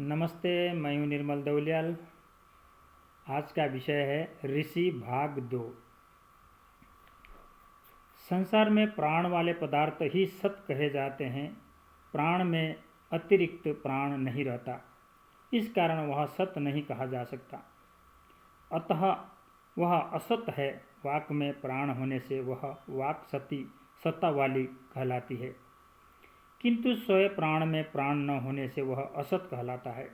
नमस्ते, मैं हूँ निर्मल दौलियाल। आज का विषय है ऋषि भाग 2। संसार में प्राण वाले पदार्थ ही सत कहे जाते हैं। प्राण में अतिरिक्त प्राण नहीं रहता, इस कारण वह सत नहीं कहा जा सकता। अतः वह असत है। वाक में प्राण होने से वह वाक सती सत्ता वाली कहलाती है, किंतु स्वयं प्राण में प्राण न होने से वह असत कहलाता है।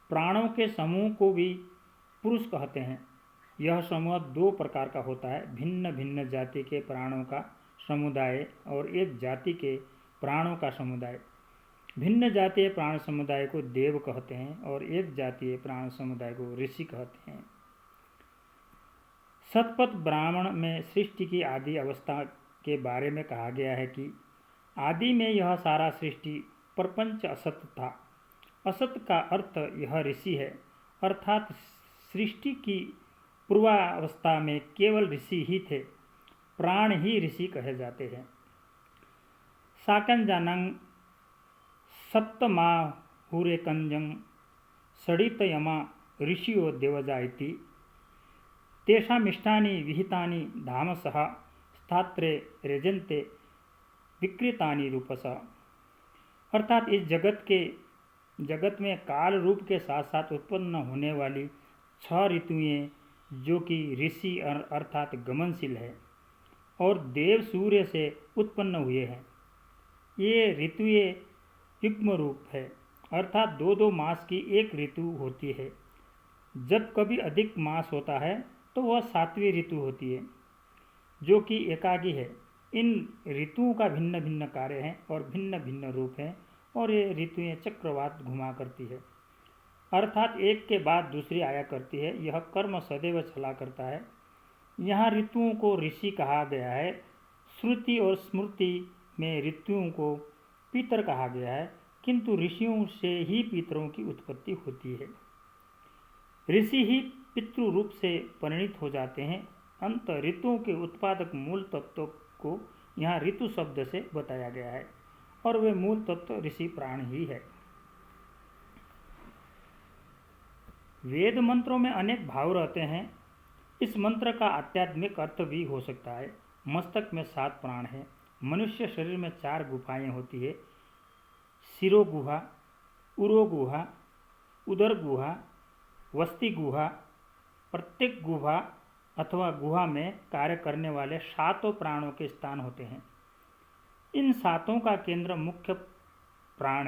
प्राणों के समूह को भी पुरुष कहते हैं। यह समूह दो प्रकार का होता है, भिन्न भिन्न जाति के प्राणों का समुदाय और एक जाति के प्राणों का समुदाय। भिन्न जातीय प्राण समुदाय को देव कहते हैं और एक जातीय प्राण समुदाय को ऋषि कहते हैं। शतपथ ब्राह्मण में सृष्टि की आदि अवस्था के बारे में कहा गया है कि आदि में यह सारा सृष्टि प्रपंच असत था। असत का अर्थ यह ऋषि है, अर्थात सृष्टि की पूर्वावस्था में केवल ऋषि ही थे। प्राण ही ऋषि कहे जाते हैं। साकंजानं सप्तमाहुरेकंजं षडितयमा ऋषियो देवजा इति तेषामिष्टानि विहितानि धामसः स्थात्रे रेजन्ते विकृतानि रूपसः। अर्थात इस जगत में काल रूप के साथ साथ उत्पन्न होने वाली 6 ऋतुएं, जो कि ऋषि अर्थात गमनशील है और देव सूर्य से उत्पन्न हुए हैं। ये ऋतुएं युग्म रूप है, अर्थात 2-2 मास की एक ऋतु होती है। जब कभी अधिक मास होता है तो वह 7वीं ऋतु होती है, जो कि एकागी है। इन ऋतुओं का भिन्न भिन्न कार्य हैं और भिन्न भिन्न रूप हैं, और ये ऋतुएं चक्रवात घुमा करती है, अर्थात एक के बाद दूसरी आया करती है। यह कर्म सदैव चला करता है। यहाँ ऋतुओं को ऋषि कहा गया है। श्रुति और स्मृति में ऋतुओं को पितर कहा गया है, किंतु ऋषियों से ही पितरों की उत्पत्ति होती है। ऋषि ही पितृ रूप से परिणित हो जाते हैं। अंत ऋतुओं के उत्पादक मूल तत्व को यहाँ ऋतु शब्द से बताया गया है, और वे मूल तत्व ऋषि प्राण ही है। वेद मंत्रों में अनेक भाव रहते हैं। इस मंत्र का आध्यात्मिक अर्थ भी हो सकता है। मस्तक में 7 प्राण है। मनुष्य शरीर में 4 गुफाएं होती है, शिरो गुहा, उरो गुहा, उदर गुहा, वस्ति गुहा। प्रत्येक गुहा अथवा गुहा में कार्य करने वाले 7 प्राणों के स्थान होते हैं। इन 7 का केंद्र मुख्य प्राण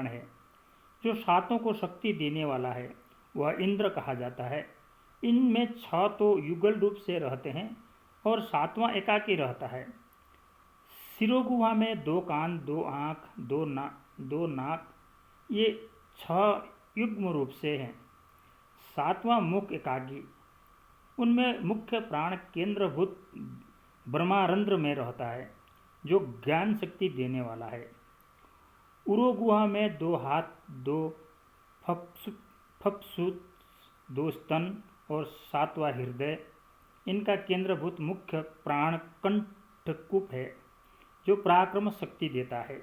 है, जो 7 को शक्ति देने वाला है। वह इंद्र कहा जाता है। इनमें 6 तो युगल रूप से रहते हैं और 7वां एकाकी रहता है। शिरोगुहा में 2 कान, 2 आँख, 2 नाक, ये 6 युग्म रूप से हैं। 7वां मुख एकागी। उनमें मुख्य प्राण केंद्रभूत ब्रह्मारंध्र में रहता है, जो ज्ञान शक्ति देने वाला है। उरो गुहा में 2 हाथ, 2 फपसूत, 2 स्तन और 7वां हृदय। इनका केंद्रभूत मुख्य प्राण कंठकूप है, जो पराक्रम शक्ति देता है।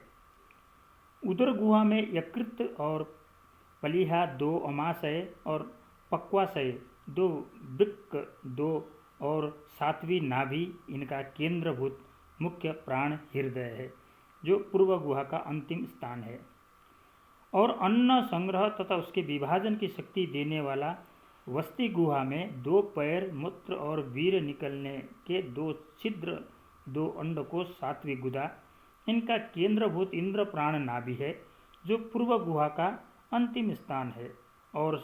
उदर गुहा में यकृत और पलीहा, 2 अमाशय और पक्वाशय, 2 वृक्क, 2 और 7वीं नाभि। इनका केंद्रभूत मुख्य प्राण हृदय है, जो पूर्व गुहा का अंतिम स्थान है। और अन्न संग्रह तथा उसके विभाजन की शक्ति देने वाला वस्ति गुहा में 2 पैर, मूत्र और वीर्य निकलने के 2 छिद्र, 2 अंडकोश, 7वीं गुदा। इनका केंद्रभूत इंद्र प्राण नाभि है, जो पूर्व गुहा का अंतिम स्थान है और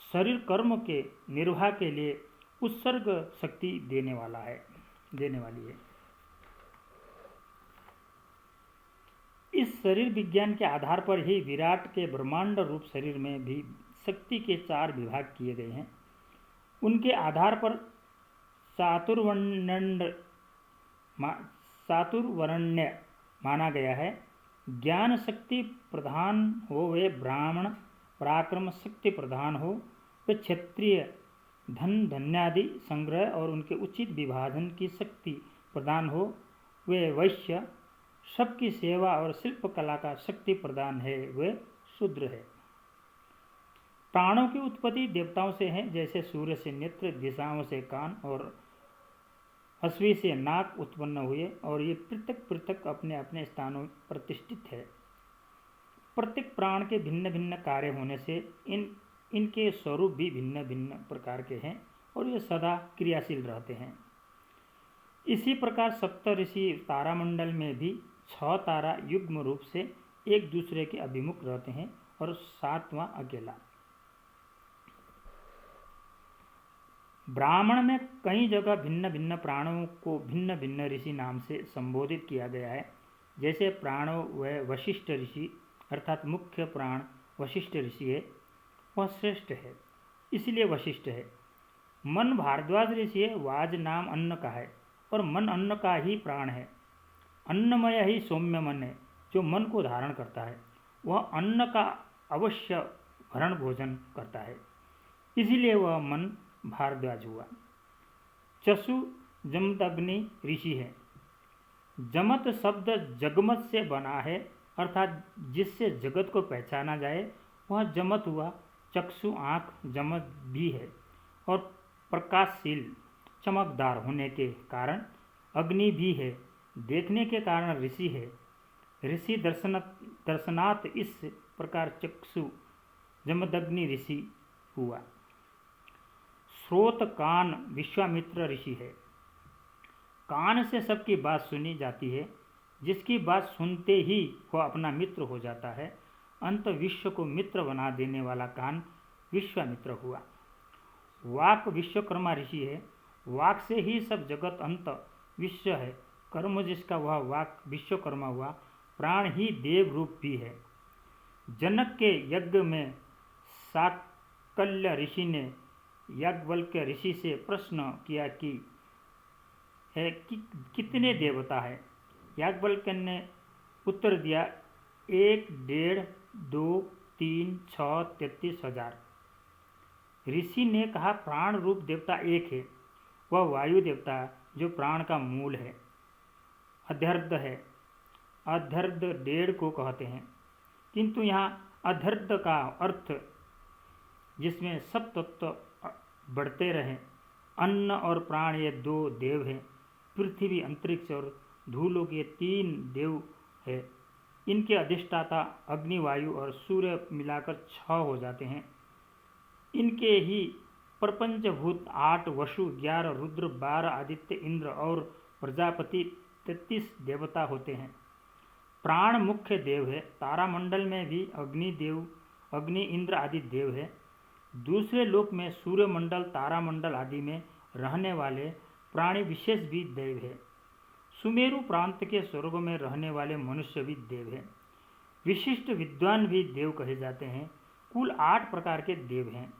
शरीर कर्म के निर्वाह के लिए उत्सर्ग शक्ति देने वाली है। इस शरीर विज्ञान के आधार पर ही विराट के ब्रह्मांड रूप शरीर में भी शक्ति के 4 विभाग किए गए हैं। उनके आधार पर चातुर्वर्ण्य माना गया है। ज्ञान शक्ति प्रधान हो वे ब्राह्मण, पराक्रम शक्ति प्रधान हो वे क्षत्रिय, धन धान्यादि संग्रह और उनके उचित विभाजन की शक्ति प्रदान हो वे वैश्य, सबकी सेवा और शिल्प कला का शक्ति प्रदान है वे शूद्र है। प्राणों की उत्पत्ति देवताओं से है, जैसे सूर्य से नेत्र, दिशाओं से कान और अश्वी से नाक उत्पन्न हुए, और ये पृथक पृथक अपने अपने स्थानों पर प्रतिष्ठित है। प्रत्येक प्राण के भिन्न भिन्न कार्य होने से इनके स्वरूप भी भिन्न भिन्न प्रकार के हैं और ये सदा क्रियाशील रहते हैं। इसी प्रकार सप्तऋषि तारामंडल में भी 6 तारा युग्म रूप से एक दूसरे के अभिमुख रहते हैं और 7वां अकेला। ब्राह्मण में कई जगह भिन्न भिन्न प्राणों को भिन्न भिन्न ऋषि नाम से संबोधित किया गया है। जैसे प्राणों व वशिष्ठ ऋषि, अर्थात मुख्य प्राण वशिष्ठ ऋषि है, वह श्रेष्ठ है, इसलिए वशिष्ठ है। मन भारद्वाज ऋषि है, वाज नाम अन्न का है और मन अन्न का ही प्राण है। अन्नमय ही सौम्य मन है, जो मन को धारण करता है, वह अन्न का अवश्य भरण भोजन करता है, इसीलिए वह मन भारद्वाज हुआ। चसु जमदग्नि ऋषि है। जमत शब्द जगमत से बना है, अर्थात जिससे जगत को पहचाना जाए, वह जमत हुआ। चक्षु आँख जमत भी है और प्रकाशशील चमकदार होने के कारण अग्नि भी है। देखने के कारण ऋषि है। ऋषि दर्शनात् इस प्रकार चक्षु जमदग्नि ऋषि हुआ। श्रोत कान विश्वामित्र ऋषि है। कान से सबकी बात सुनी जाती है, जिसकी बात सुनते ही वह अपना मित्र हो जाता है। अंत विश्व को मित्र बना देने वाला कान विश्वामित्र हुआ। वाक विश्वकर्मा ऋषि है। वाक से ही सब जगत अंत विश्व है। कर्म जिसका वह वाक विश्वकर्मा हुआ। प्राण ही देव रूप भी है। जनक के यज्ञ में साकल्य ऋषि ने याज्ञवल्क्य ऋषि से प्रश्न किया कि कितने देवता है। याज्ञवल्क्य ने उत्तर दिया 1, 1.5, 2, 3, 6, 33,000। ऋषि ने कहा प्राण रूप देवता एक है, वह वायु देवता जो प्राण का मूल है। अध्यर्ध है। अध्यर्ध 1.5 को कहते हैं, किंतु यहाँ अध्यर्ध का अर्थ जिसमें सब तत्व बढ़ते रहें। अन्न और प्राण ये 2 देव हैं। पृथ्वी, अंतरिक्ष और धूलोक ये 3 देव है। इनके अधिष्ठाता अग्नि, वायु और सूर्य मिलाकर 6 हो जाते हैं। इनके ही प्रपंचभूत 8, वसु 11, रुद्र 12, आदित्य, इंद्र और प्रजापति 33 देवता होते हैं। प्राण मुख्य देव है। तारामंडल में भी अग्नि, इंद्र आदि देव है। दूसरे लोक में सूर्यमंडल, तारामंडल आदि में रहने वाले प्राणी विशेष भी देव है। सुमेरु प्रांत के स्वर्ग में रहने वाले मनुष्य भी देव है। विशिष्ट विद्वान भी देव कहे जाते हैं। कुल 8 प्रकार के देव हैं।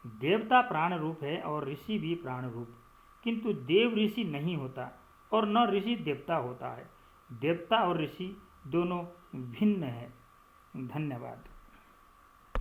देवता प्राण रूप है और ऋषि भी प्राण रूप, किंतु देव ऋषि नहीं होता और न ऋषि देवता होता है। देवता और ऋषि दोनों भिन्न है। धन्यवाद।